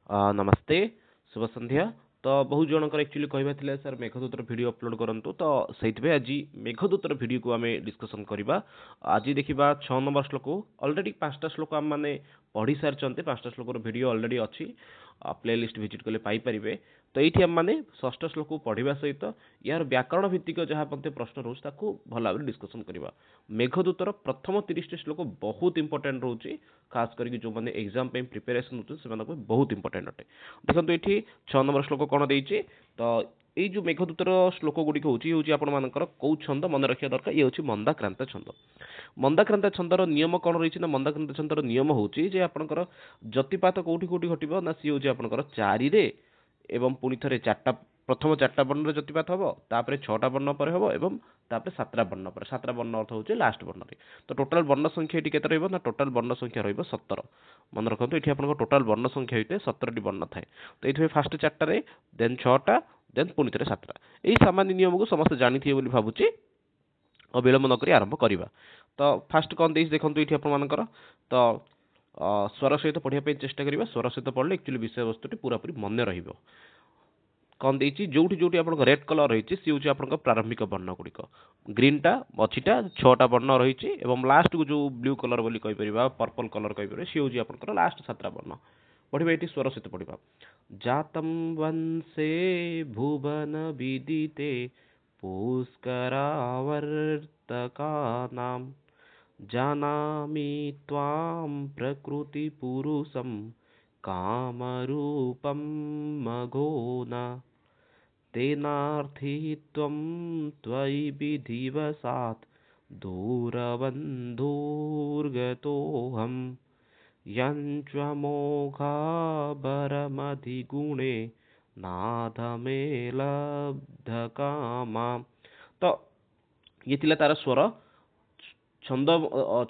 नमस्ते शुभ संध्या तो बहुत जनकर एक्चुअली कहबा थिला सर मेघदूतर वीडियो अपलोड करंतु तो सेइथबे आज मेघदूतर वीडियो को आमे डिस्कशन करबा। आज देखिबा 6 नंबर श्लोक ऑलरेडी 5टा श्लोक हम माने पढ़ी सार चंते 5टा श्लोक रो वीडियो ऑलरेडी अछि प्लेलिस्ट विजिट कले पाई परिबे। तो एठी हम माने 6टा श्लोक को पढ़िबा सहित यार व्याकरण भित्तिक जहा पते प्रश्न रोज ताको भला भाबे डिस्कशन करबा। मेघदूतर प्रथम 30 टी श्लोक बहुत इंपोर्टेंट रहउची खास करके जो माने एग्जाम पे प्रिपरेशन होते से माने बहुत इंपोर्टेंट अटे। देखो ये 6 नंबर श्लोक कौन देती तो ये जो मेघदूतर श्लोक गुड़िक हूँ आपण मानकर कौ छंद मन रखा दरकार ये हूँ मंदाक्रांत छंद। मंदाक्रांत छंदर नियम कौन रही ना मंदाक्रांत छंदर नियम हूँ जे आपंकर जतिपात कौटी कौटी घटो ना सी हूँ आपंकर 4 रे एवं पुणी थे 4टा प्रथम 4टा वर्ण जतिपात हम तापर 6टा वर्ण पर हम एवं तापर 7टा वर्ण पर 7टा वर्ण अर्थ हूँ लास्ट वर्ण रे। तो टोटाल वर्ण संख्या ये केते रहइबो ना टोटाल वर्ण संख्या रहइबो 17। मन रखते ये आपन टोटाल वर्ण संख्या होते 17 टी वर्ण थाए। तो ये फास्ट 4टा रे देन 6टा देन पुणी थे 7टा यही सामान्य नियम को समस्त जानी बोली भावुची अविलंब नक आरंभ करवा। तो फास्ट कौन देख देखो ये आपर तो स्वर सहित पढ़ाई चेष्टा करवा। स्वर सहित पढ़ले एक्चुअली विषय वस्तुटी पूरापूरी मन रहिबो। कौन देती जोटी जोटी आप रेड कलर रही सी हूँ आप प्रारंभिक वर्ण गुड़िक ग्रीन टा मछीटा 6टा वर्ण रही लास्ट को जो ब्लू कलर बोली कहीपर पर्पल कलर कहीपर सी हूँ आप लास्ट 7टा वर्ण पढ़ा ये स्वर सहित पढ़ा। जातम वंशे भुवन विदिते पुष्करावर्तकानां जानामि त्वां प्रकृति पुरुषं कामरूपं मघोना तेनार्थित्वं त्वयि विधिवशात् दूरबन्धुर्गतोऽहं यञ्चमोघाभरमधिगुणे नाथमे लब्धकामा। तो ये थिला तार स्वर छंद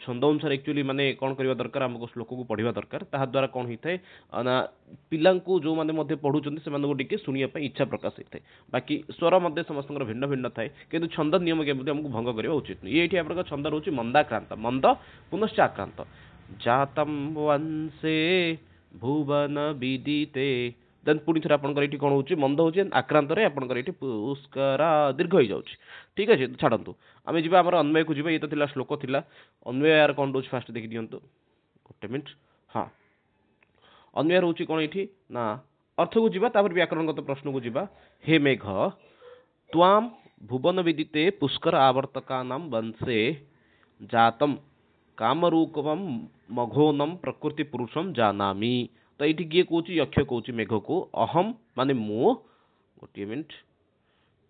छंद अनुसार एक्चुअली माने कौन करवा दरकार हमको श्लोक को पढ़ा दरकार ता द्वारा कौन होता है ना पिला जो मैंने पढ़ुं से शुणा इच्छा प्रकाश होता है। बाकी स्वर मध्य समस्त भिन्न भिन्न थाए कि छंद नियम के हमको भंग करवा उचित नहीं। ये आप छंद रोचे मंदाक्रांत मंद पुनश्च आक्रांत जातम वंशे भुवन विदिते देन पुणी थे आपंकर कौन हो मंद हो आक्रांत आपंकर ये पुष्करा दीर्घ हो जाऊँगी। ठीक अच्छे छाड़ू आम जी आम अन्वय को ये तो श्लोक थी अन्वय यार कौन रोज फास्ट देखी दिंतु गोटे मिनट। हाँ अन्वय रोचे कौन ये ना अर्थ को जीवा व्याकरणगत प्रश्न को जीवा। हे मेघ त्वाम भुवन विदिते पुष्कर आवर्तकानां वंशे जातम कामरूपम मघोनम प्रकृति पुरुषम जानामि। तो ये किए कौच यक्ष कौच मेघ को अहम माने मु गोटे मिनट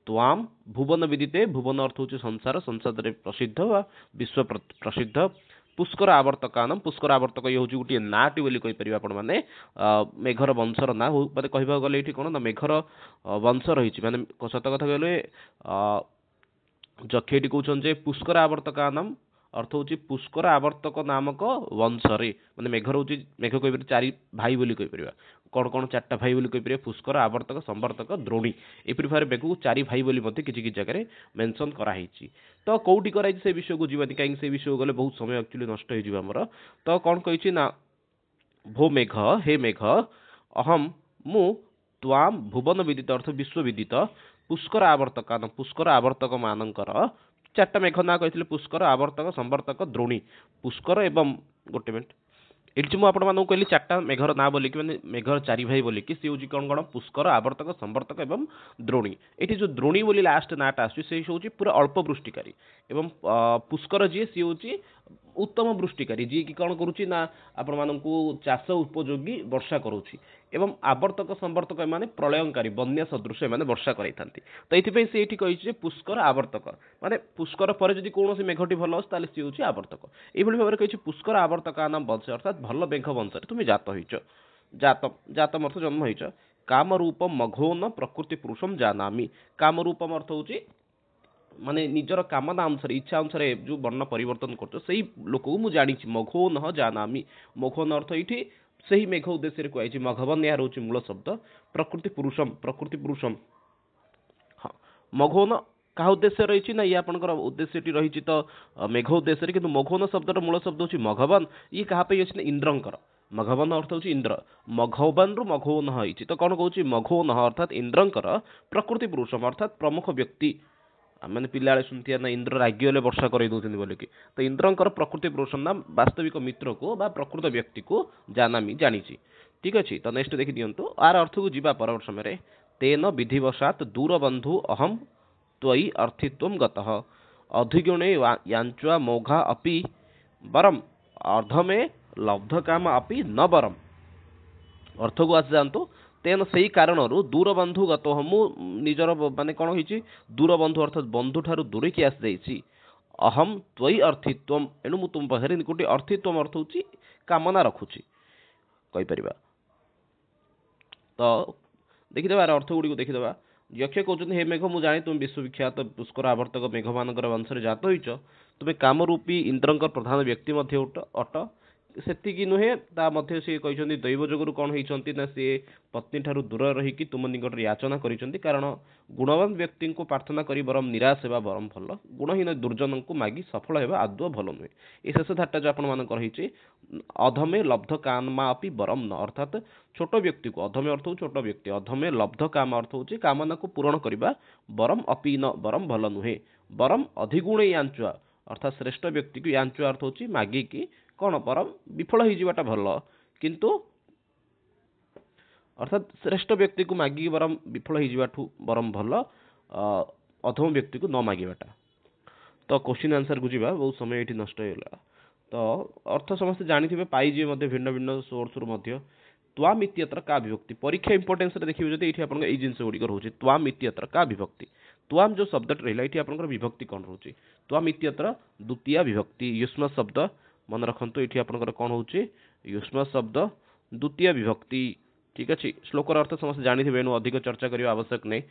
त्वाम भुवन विदिते भुवन अर्थ हूँ संसार संसार प्रसिद्ध व विश्व प्रसिद्ध पुष्कर आवर्तकानम पुष्कर आवर्तक ये हूँ गोटे नाटी बोली कहीपर आपण मैंने मेघर वंशर ना मतलब कहवा गले ये कौन ना मेघर वंश रही मैंने सत कथा कहले जक्षे कहते पुष्कर आवर्तकानम अर्थ हूँ पुष्कर आवर्तक नामक वंश माने मेघर हूँ मेघ कहीपर 4 भाई बोली कहीपर कौन कौन 4टा भाई बोली कहीपर पुष्कर आवर्तक संवर्तक द्रोणी एपरी भाव मेघ को 4 भाई बोली किसी जगह मेंशन कराई। तो कौटी कराई से विषय को जीवानी कहीं से विषय गले बहुत समय एक्चुअली नष्ट होमर। तो कौन कही ना भो मेघ हे मेघ अहम मु त्वाम भुवन विदित अर्थ विश्व विदित पुष्कर आवर्तक पुष्कर आवर्तक मानकर 4टा मेघ ना कही पुष्कर आवर्तक संवर्तक द्रोणी पुष्कर एवं गोटे मिनट ये मुझे आपको कहली 4टा मेघर ना बोलिकी मैंने मेघर 4 भाई बोलिकी सी हूँ कौन कौन पुष्कर आवर्तक संवर्तक एवं द्रोणी। ये जो द्रोणी बोली लास्ट नाटा आसूँ हूँ पूरा अल्प वृष्टिकारी एवं पुष्कर जी सी हूँ उत्तम वृष्टिकारी जी की कौन करुच्ची ना आपण मानक चाष उपयोगी वर्षा करुच्ची एवं आवर्तक संवर्तक माने प्रलयंकारी बन्या सदृश माने वर्षा कराई। तो ये से कही पुष्कर आवर्तक माने पुष्कर पर जब कौन मेघटी भल अच्छे सी हूँ आवर्तक ये भाव में कही पुष्कर आवर्तक नाम वंश अर्थात भल मेघ वंश तुम जात हो जातम अर्थ जन्म हो काम रूपम मघोन प्रकृति पुरुषम जानामि। काम रूपम अर्थ हूँ माने निजर कामना अनुसार इच्छा अनुसार जो वर्ण परिवर्तन कर लोक को मुझे जानी मघोन जानामि। मघोन अर्थ ये से ही मेघ उद्देश्य कहुई मघवन यार हूँ मूल शब्द प्रकृति पुरुषम हाँ मघोन क्या उद्देश्य रही ना ये आपंकर उद्देश्य रही तो मेघ उद्देश्य किंतु मघोन शब्दर मूल शब्द हूँ मघवन ये क्या अच्छे इंद्रंकर मघवन अर्थ होची इंद्र मघवन रु मघवन होईची तो कौन कहूची मघवन अर्थात इंद्रंकर प्रकृति पुरुषम अर्थात प्रमुख व्यक्ति मैंने पिला शुणुथिया ना इंद्र रागी गले वर्षा कर दौरान बोलिकी तो इंद्रंकर प्रकृति पुरुषम नाम वास्तविक मित्र को बा प्रकृत व्यक्ति को जानामी जानी ठीक अच्छे तो नेक्स्ट देखी दिंतु आर अर्थ को जीवा पर समय तेन विधिवशात दूर बंधु अहम त्वयि अर्थित्व गतः अधिगुणे यांच्वा मोघा अपि वरम अर्धमे लब्ध काम अपि न वरम अर्थ को आसी जातु तेन से कारण दूर बंधु गत मु निजर माने कौन हो दूर बंधु अर्थात बंधु ठारू दूरे की आसी जाइछि अहम त्वयि अर्थित्व एणु मु तुम पाखे गोटे अर्थित्व अर्थ हूँ कामना रखुची कही परिबा तो देखीदे अर्थ गुड़ी देखीदे यक्ष कहते हे मेघ मुझे जाने तुम विश्वविख्यात पुष्कर आवर्तक मेघ मान वंश जात होइच तुम्हें कामरूपी इंद्र प्रधान व्यक्ति अट सेतिकी नुहे ता मध्य से कहते दैव जोगुरु कौन होती ना सी पत्नी ठारू दूर रहीकि तुम निकट याचना करिसेंती कारण गुणवान व्यक्ति को प्रार्थना करी बरम निराश हेबा बरम भल गुणहीन दुर्जन को मागी सफल हेबा आदौ भल नुहे ये शेष धाटा जो आपण मान रही अधमे लब्ध कामा अपि बरम न अर्थात छोट व्यक्ति को अधमे अर्थ हो छोट व्यक्ति अधमे लब्ध काम अर्थ हूँ कामना को पूरण करने बरम अपि न बरम भल नुहे बरम अधिगुणे यांचुआ अर्थात श्रेष्ठ व्यक्ति को यांचुआ अर्थ हूँ मागिकी कौन परम विफल होता भल किंतु अर्थात श्रेष्ठ व्यक्ति को मागिकी बरम विफल हो बरम भल अधम व्यक्ति को न मागिबाटा तो क्वेश्चन आंसर को जीवा बहुत समय ये नष्ट होगा तो अर्थ समस्त जानी पाइजे भिन्न भिन्न सोर्स रु त्वाम इत्यत्र का विभक्ति परीक्षा इंपोर्टेंस देखिए जब ये आप जिन गुड़िक रोचे त्वाम इत्यत्र का विभक्ति त्वाम जो शब्द रहा ये आप विभक्ति कौन रोचे त्वाम इत्यत्र द्वितीय विभक्ति युष्म शब्द मन रखु ये आपंकर कौन हो युष्म शब्द द्वितीय विभक्ति ठीक अच्छे श्लोकर अर्थ समस्त जानी अधिक चर्चा करने आवश्यक नहीं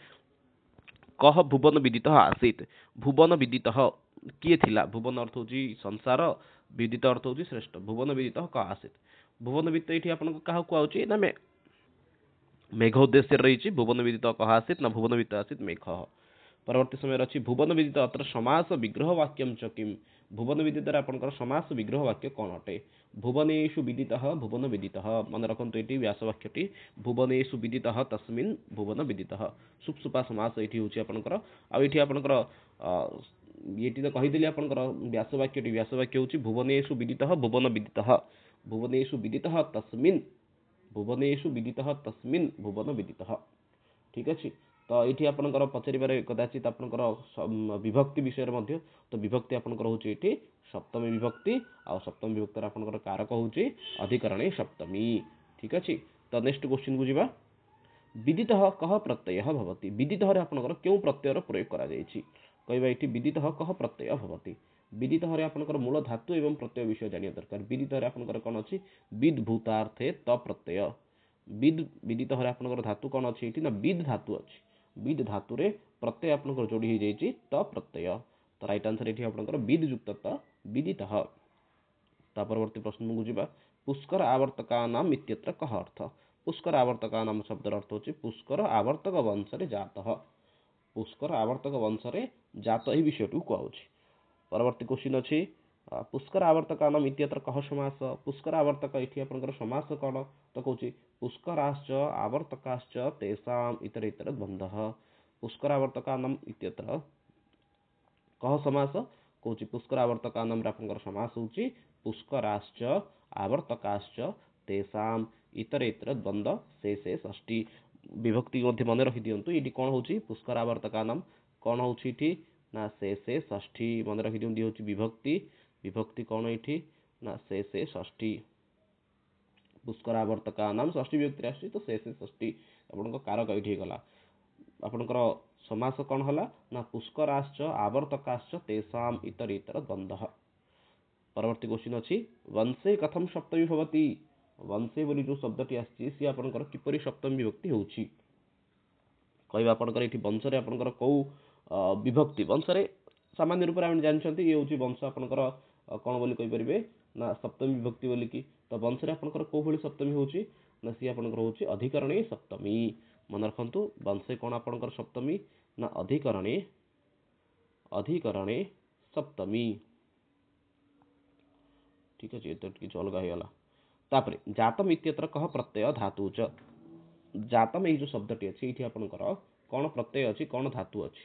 कह भुवन विदित आसीत भुवन विदित किए थिला भुवन अर्थ हूँ संसार विदित अर्थ हूँ श्रेष्ठ भुवन विदित कह आसीत भुवन विदित ये आपको क्या कहुचे ना मेघ उद्देश्य रही भुवन विदित कह आसीत ना भुवन विदित आसीत मेघ परवर्ती समय अच्छी भुवन विदित अत्र समास विग्रह वाक्यम च किम भुवन विदित आपंकर समास विग्रह वाक्य कौन अटे भुवनेषु विदित भुवन विदित मन रखु ये व्यासवाक्यटी भुवनेषु विदित तस्मिन् भुवन विदित सुपसुपा समास ये हूँ आपंकर आठी आपंकर ये तो कहीदेली आपंकर व्यासवाक्यटी व्यासवाक्य हूँ भुवनेषु विदित भुवन विदित भुवनेषु विदित तस्मिन् भुवनेषु विदित तस्मिन् भुवन विदित ठीक अच्छे तो ये आपंकर पचारे कदाचित आपंकर विभक्ति विषय में तो विभक्ति आपंकर हूँ ये सप्तमी विभक्ति आ सप्तमी विभक्तर आपंकर कारक हूँ अधिकरणे सप्तमी ठीक अच्छे तो नेक्स्ट क्वेश्चन को जीवा विदित कह प्रत्यय भवति विदित आपंकर क्यों प्रत्ययर प्रयोग करा कहवा ये विदित कह प्रत्यय भवति विदित आपंकर मूल धातु एवं प्रत्यय विषय जानिया दरकार विदित आपंकर कौन अच्छी विद भूतार्थे त प्रत्यय विदित आपंकर धातु कौन अच्छी ना विद धातु अच्छी विद धातु रे प्रत्यय आपंकर जोड़ी हो जाइए त प्रत्यय तो राइट आंसर ये आपंकर विद युक्त त विदित परवर्ती प्रश्न को जीवा पुष्कर आवर्तका नाम इत्यत्र कह अर्थ पुष्कर आवर्तका नाम शब्द अर्थ होची पुष्कर आवर्तक वंशरे जातः पुष्कर आवर्तक वंशरे जात ही विषय कहुछि परवर्ती क्वेश्चन अच्छी पुष्कर आवर्तका नाम इत्यत्र कह समास पुष्कर आवर्तक ये आपंकर समास कौन तो कौच पुष्कराश्च आवर्तकाश्च तेषाम इतर इतर द्वंद्व पुष्कर आवर्तका नाम इत्यत्र कह समास कौच पुष्कर आवर्तका नाम आपंकर समास होची पुष्कराश्च आवर्तकाश्च तेषाम इतर इतर द्वंद्व से षष्ठी विभक्ति मन रखी दिंतु ये कौन हो पुष्कर आवर्तका नाम कौन हो ना से षष्ठी मन रखी दिखती हूँ विभक्ति विभक्ति कौन ये ना से षष्ठी पुष्कर आवर्तका नाम षष्ठी विभक्ति आस तो से षष्ठी आप कारक ये गला आपंकर समास कौन है ना पुष्कराश्च आवर्तकाश्च तेषाम इतर इतर द्वंद्व परवर्ती क्वेश्चन अच्छी वंशे कथम सप्तमी भवति वंशे बोली जो शब्दटी आसी सी आपंकर किपरि सप्तमी विभक्ति होची कहवा आपंकर ये वंशरे आपंकर कौ विभक्ति वंशरे सामान्य रूप में जानते ये हूँ वंश आपंकर कौन बोली कहींपर ना सप्तमी विभक्ति बोलिकी तो वंशरे आपंकर कौ भली सप्तमी होची ना सी आपंकर होची अधिकरणे सप्तमी मन रखु वंशे कौन आपंकर सप्तमी ना अधिकरणे अधिकरणे सप्तमी ठीक अच्छे तो किसी अलग होगा तापरे जातम इत्यत्र कह प्रत्यय धातु च जातम एई जो शब्दटी अछि एठी आपनकर कोन प्रत्यय अछि कोन धातु अछि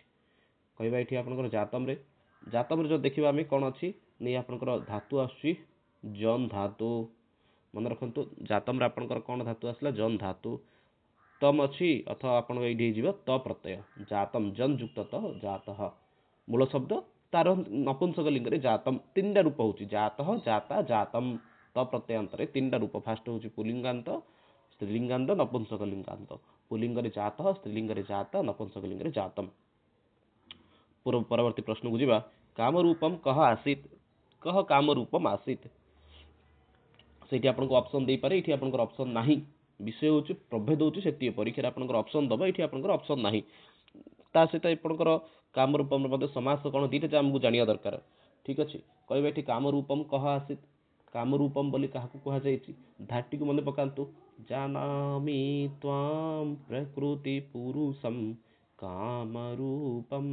कहबा एठी आपनकर जातम रे जो देखिबा आमे कोन अछि नै आपनकर धातु आछि जन धातु मन रखंतु जातम रे आपनकर कोन धातु आसला जन धातु तम अछि अथवा आपण एठी जिवो त प्रत्यय जातम जन युक्त त जातः मूल शब्द तार नपुंसक लिंग रे जातम तीनटा रूप होची जातः जाता जातम त प्रत्ययांतरे तीनटा रूप फास्ट होची पुलिंगांत स्त्रीलिंगांत नपुंसक लिंगांत पुलिंग रे जातः स्त्रीलिंग रे जाता नपुंसक लिंग रे जातम पूर्व परवर्ती प्रश्न को जिबा काम रूपम कह आसीत कह काम रूपम आसीत सेठी आपनको ऑप्शन दे पारे एठी आपनकर ऑप्शन नाही विषय होची प्रभेद होची सेठी परीक्षा रे आपनकर ऑप्शन दबा एठी आपनकर ऑप्शन नाही ता सहित आपनकर काम रूपम मध्ये समास कोन दीटा हमकु जानिया दरकार ठीक अछि कहबे एठी काम रूपम कह आसीत काम रूपम बोली काहाकू कहा जायछि धाटी को मन पकांतु जानामि त्वाम प्रकृति पुरुषम काम रूपम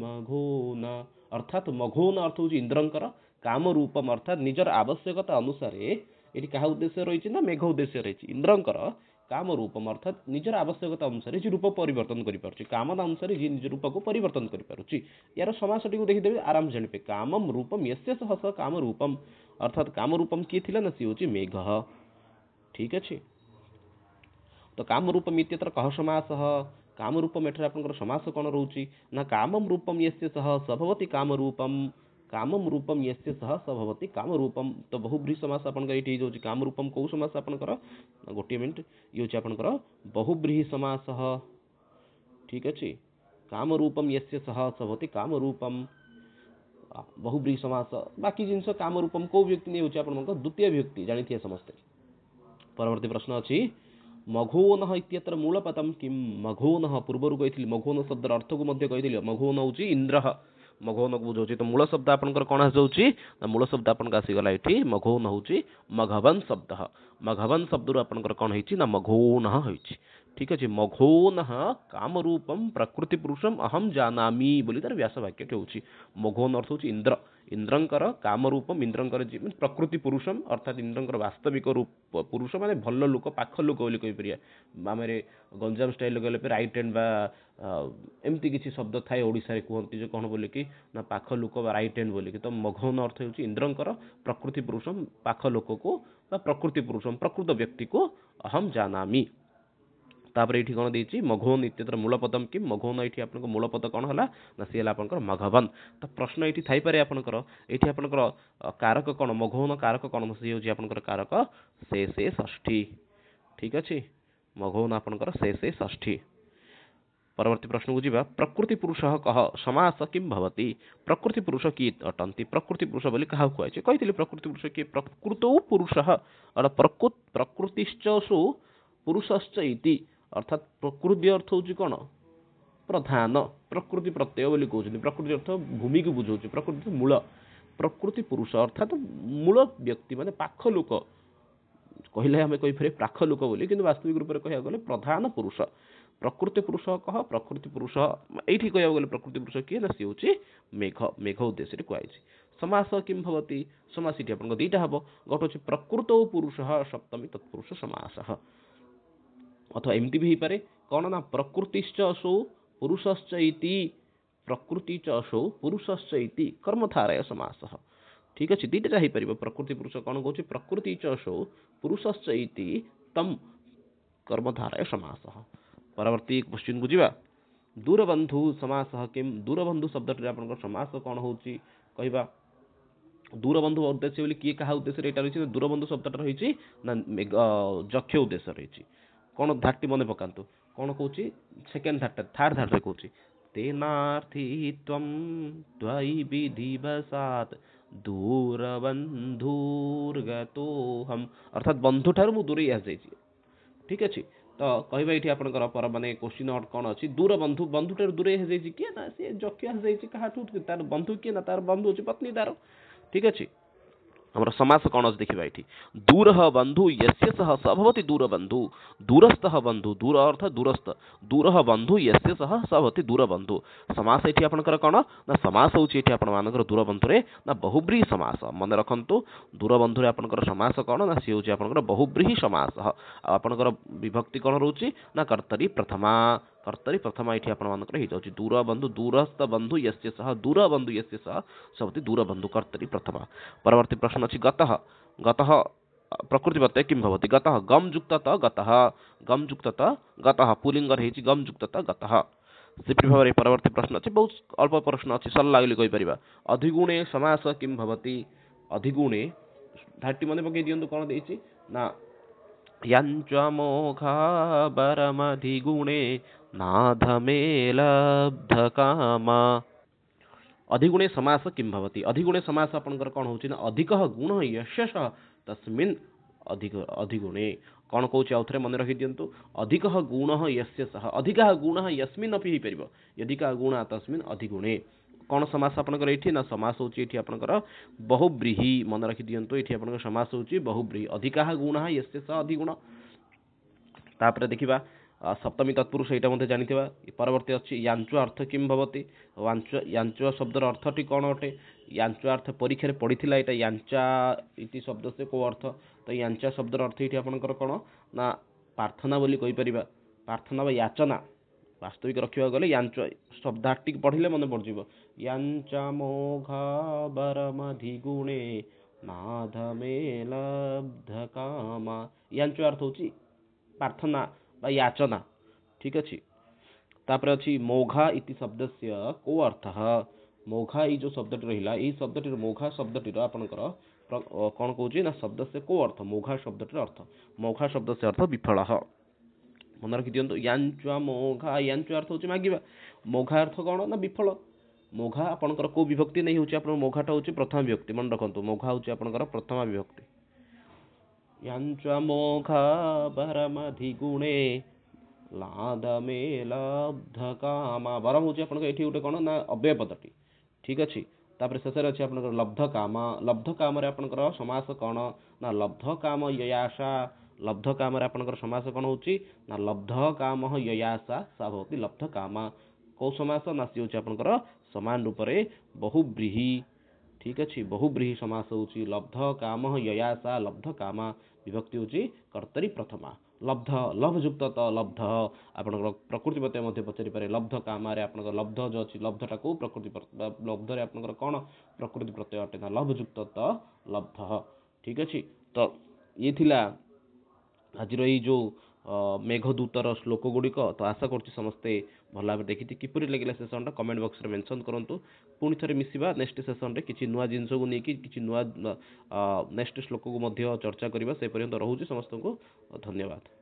मघोन अर्थात मघोन अर्थ होची इंद्रंकर काम रूपम अर्थात निजर आवश्यकता अनुसार एठी कहा उद्देश्य रहिछि ना मेघ उद्देश्य रहिछि इंद्रंकर काम रूपम अर्थात निजर आवश्यकता अनुसार जे रूप परिवर्तन करि पारुछि कामना अनुसार जे निज रूप को परिवर्तन करि पारुछि यार समासटी को देखि देबे आराम जणिपे कामम रूपम यस्य सह स काम रूपम अर्थात काम रूपम की थिला ना सी होछि मेघ ठीक अछि तो काम रूपम इत्यत्र कह समासः काम रूपम एठरे आपनकर समास कोन रहउछि ना कामम रूपम यस्य सह स भवति काम रूपम कामम रूपम यस्य सह स भवति काम रूपम तो बहुब्रीहि समास आपनकर एठी होछि काम रूपम को समास आपनकर गोटे मिनिट ई होछि आपनकर बहुब्रीहि समासः ठीक अछि काम रूपम यस्य सह स भवति काम रूपम बहुब्रीहि समास बाकी जिंस काम रूपम को व्यक्ति नै होछि आपनकर द्वितीय व्यक्ति जानिथिए समस्ते परवर्ती प्रश्न अछि मघोनः इत्यत्र मूलपदम किम मघोनः पूर्वरु कहिथिली मघोन शब्दर अर्थ को मध्ये कहिथिली मघोन होछि इंद्रः मघोन को बुझौछि तो मूल शब्द आपनकर कोन आसौछि मूल शब्द आपन का आसी गला एठी मघोन होछि मघवन शब्दः मघवन शब्दरु आपनकर कोन होइछि ना मघोनः होइछि ठीक अछि मघोनः काम रूपम प्रकृति पुरुषम अहम जानामि बोली तार व्यास वाक्यटी होछि मघोन अर्थ होछि इंद्र इंद्रंकर काम रूपम इंद्रंकर प्रकृति पुरुषम अर्थात इंद्रंकर वास्तविक रूप पुरुष माने भल्ल लोक पाख लोक बोली कहि परिया आमरे गंजाम स्टाइल गले पे राइट हैंड बा एमती किछि शब्द थाए ओडिसा रे कहंती जे कोन बोली कि ना पाख लोक बा राइट हैंड बोली कि तो मघोन अर्थ होछि इंद्रंकर प्रकृति पुरुषम पाख लोक को बा प्रकृति पुरुषम प्रकृत व्यक्ति को अहम जानामि तापर एठी कोन देछि मघोन इत्यत्र मूलपदम कि मघोन एठी आपनको मूलपद कोन हला ना सिला आपनकर मघवन त प्रश्न एठी थाई पारे आपनकर एठी आपनकर कारक कोन मघोन कारक कोन से होछि आपनकर कारक से षष्ठी ठीक अछि मघोन आपनकर से षष्ठी परवर्ती प्रश्न को जिबा प्रकृति पुरुषः कह समास किम भवति प्रकृति पुरुष की अटंती प्रकृति पुरुष बोली कहा कहै छै कहितली प्रकृति पुरुष की प्रकृतो पुरुषः और प्रकृतिश्चसु पुरुषश्च इति अर्थात प्रकृति अर्थ होछि कोन प्रधान प्रकृति प्रत्यय बोली कहउछि प्रकृति अर्थ भूमि को बुझौछि प्रकृति मूल प्रकृति पुरुष अर्थात मूल व्यक्ति माने पाख लोक कहिले हमें कहि फेरे पाख लोक बोली किंतु वास्तविक रूप रे कहया गले प्रधान पुरुष प्रकृति पुरुष कह प्रकृति पुरुष एठी कहया गले प्रकृति पुरुष की ना सी होछि मेघ मेघ उद्देश्य रे कहै समास किम भवति समास इति अपन दुईटा हबो गोटे होछि प्रकृतो पुरुषः सप्तमी तत्पुरुष समासः अथवा एमती भी पारे कोन ना प्रकृतिश्च असौ पुरुषश्च इति प्रकृति च असौ पुरुषश्च इति कर्मधारय समासः ठीक अछि दीटा जाहि परिबो प्रकृति पुरुष कोन कहउछि प्रकृति च असौ पुरुषश्च इति तम कर्मधारय समासः परवर्ती क्वेश्चन को जिबा दूरबंधु समासः किम दूरबंधु शब्द रे आपनकर समास कोन होउछि कहिबा दूरबंधु उद्देश्य बोली किए कहा उद्देश्य रे एटा रहिछि दूरबंधु शब्द रहिछि ना जक्ष उद्देश्य रहिछि कोन धाटी मने पकांतु कोन कहउछि सेकंड धाट थर्ड धाट रे कहउछि तेनार्थी त्वम द्वै विधिवसात दूरबंधुर्गतो हम अर्थात बंधु ठार मु दूरे आ जाइछि ठीक अछि तो कहबा एठी आपनकर पर माने क्वेश्चन आउट कोन अछि दूर बंधु बंधु ठार दूरे आ जाइछि के ना से जक्ष आ जाइछि कहाठू तार बंधु के ना तार बंधु अछि पत्नी तार ठीक अछि हमर समास कौन अछि देखिबा एठी दूरः बंधु यस्य सह स भवति दूरबंधु दूरस्थः बंधु दूर अर्थ दूरस्थ दूरः बंधु यस्य सह स भवति दूरबंधु समास एठी आपनकर कौन ना समास होची एठी आपन मानकर दूरबंधु रे ना बहुब्रीहि समास मन रखंतु दूरबंधु रे आपनकर समास कौन ना सी होची आपनकर बहुब्रीहि समास आपनकर विभक्ति कौन रहउची ना कर्तरी प्रथमा एठी आपण मानकर हे जाउची दूरबंधु दूरस्थ बंधु यस्य सह दूरबंधु यस्य सह स भवति दूरबंधु कर्तरी प्रथमा परवर्ती प्रश्न अछि गतः गतः प्रकृति प्रत्यय किं भवति गतः गम युक्तत गतः पुलिंग रहिछि गम युक्तत गतः सिपि भाବରେ परवर्ती प्रश्न अछि बहुत अल्प प्रश्न अछि सरल लागले कहि परिबा अधिगुणे समास किं भवति अधिगुणे धाटी मने पकई दियंतु कोन देछि ना यञ्च मोघाबरमधिगुणे नाधमे लब्धकामा अधिगुणे समास किं भवति अधिगुणे समास आपनकर कोन होछि ना अधिकः गुणः यशः तस्मिन् अधिगुणे कोन कहूछि आउथरे मन रखि दियंतु अधिकः गुणः यस्य सह अधिकः गुणः यस्मिन् अपि हि परिबो यदिका गुणः तस्मिन् अधिगुणे कोन समास आपनकर एठी ना समास होछि एठी आपनकर बहुब्रीहि मन रखि दियंतु एठी आपनकर समास होछि बहुब्रीहि अधिकः गुणः यस्य सह अधिगुण तापर देखिबा सप्तमी तत्पुरुष एटा मध्ये जानिथिबा परवर्ती अछि याञ्च अर्थ किं भवति याञ्च शब्दर अर्थटी कोन अटे याञ्च अर्थ परीक्षा रे पढिथिला एटा याञ्चा इति शब्द से को अर्थ तो याञ्चा शब्दर अर्थ एठी आपनकर कोन ना प्रार्थना बोली कहि परिबा प्रार्थना बा याचना वास्तविक रखिबा गले याञ्च शब्दार्थ पढ़िले मन पड़जिबो याञ्चा मोघा बरमधिगुणे नाधमे लब्धकामा याञ्च अर्थ होची प्रार्थना बा याचना ठीक अछि तापर अछि मोघा इति शब्दस्य को अर्थः मोघा ई जो शब्दटी रहिला ई शब्दटी मोघा शब्दटीर आपनकर कोन कहूची ना शब्दस्य को अर्थ मोघा शब्दटीर अर्थ मोघा शब्दस्य अर्थ विफलः मन रखि दियंतु याञ्च मोघा याञ्च अर्थ होची मागिबा मोघा अर्थ कोन ना विफल मोघा आपनकर को विभक्ति नै होची आपन मोघाटा होची प्रथम विभक्ति मन रखंतु मोघा होची आपनकर प्रथम विभक्ति याञ्च मोघा बरमधिगुणे लादमे लब्धकामा बरम होची आपन एठी उटे कोन ना अव्यय पदटी ठीक अछि तापर शेष रे अछि आपन लब्धकामा रे आपन समास कोन ना लब्धकाम ययासा लब्धकाम रे आपन समास कोन होची ना लब्धकाम ययासा सा भवति लब्धकामा को समास ना सी होची आपन समान रूप रे बहुब्रीहि ठीक अछि बहुब्रीहि समास होची लब्धकाम ययासा लब्धकामा विभक्ति होची कर्तरी प्रथमा लब्ध लभ युक्त त लब्ध आपन प्रकृति प्रत्यय मध्ये पचरि पारे लब्ध काम रे आपन लब्ध जो अछि लब्धटा को प्रकृति लब्ध रे आपन कोन प्रकृति प्रत्यय अटे ना लभ युक्त त लब्ध ठीक अछि तो ये थिला आजिर ई जो मेघदूतर श्लोक गुड़िक तो आशा करछि समस्ते भल भाव देखि किपरि लागिला सेशनटा कमेंट बॉक्स रे मेंशन करंतु पुणी थरे मिसिबा नेक्स्ट सेशन रे किछि नुवा जिंस को नेकी किछि नुवा नेक्स्ट श्लोक को मध्य चर्चा करिबा से पर्यंत रहउछि समस्त को धन्यवाद।